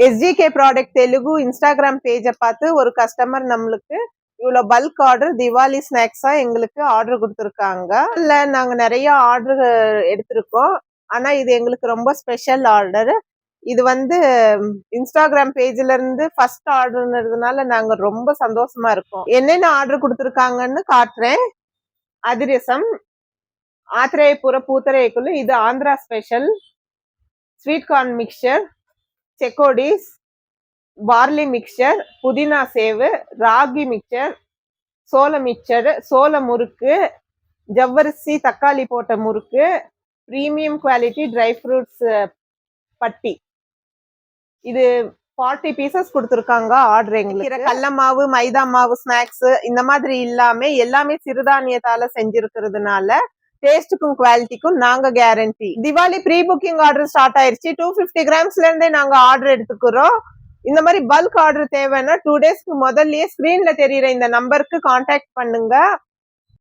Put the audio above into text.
SGK product Telugu Instagram பேஜை பார்த்து ஒரு கஸ்டமர் நம்மளுக்கு இவ்வளோ பல்க் ஆர்டர் திவாலி ஸ்நாக்ஸா எங்களுக்கு ஆர்டர் கொடுத்துருக்காங்க. இல்லை நாங்கள் நிறைய ஆர்டர் எடுத்திருக்கோம். ஆனால் இது எங்களுக்கு ரொம்ப ஸ்பெஷல் ஆர்டர். இது வந்து இன்ஸ்டாகிராம் பேஜ்ல இருந்து ஃபர்ஸ்ட் ஆர்டர்ன்றதுனால நாங்க ரொம்ப சந்தோஷமா இருக்கோம். என்னென்ன ஆர்டர் கொடுத்துருக்காங்கன்னு காட்டுறேன். அதிரசம், ஆத்திரேயபுர பூத்தரேக்குள்ள இது Andhra special, sweet corn mixture, செக்கோடிஸ், பார்லி மிக்சர், புதினா சேவு, ராகி மிக்சர், சோள மிக்சர், சோள முறுக்கு, ஜவ்வரிசி தக்காளி போட்ட முறுக்கு, பிரீமியம் குவாலிட்டி ட்ரை ஃப்ரூட்ஸ் பட்டி. இது 40 பீசஸ் கொடுத்துருக்காங்க ஆர்டர். எங்களுக்கு கடல மாவு, மைதா மாவு ஸ்நாக்ஸ் இந்த மாதிரி இல்லாம எல்லாமே சிறுதானியத்தால செஞ்சிருக்கிறதுனால டேஸ்ட்டுக்கும் குவாலிட்டிக்கும் நாங்க கேரண்டி. Diwali pre booking order start ஆயிருச்சு. 250 கிராம்ஸ்ல இருந்தே நாங்க ஆர்டர் எடுத்துக்கிறோம். இந்த மாதிரி பல்க் ஆர்டர் தேவைன்னா 2 டேஸ்க்கு முதல்லயே ஸ்கிரீன்ல தெரியுற இந்த நம்பருக்கு கான்டாக்ட் பண்ணுங்க.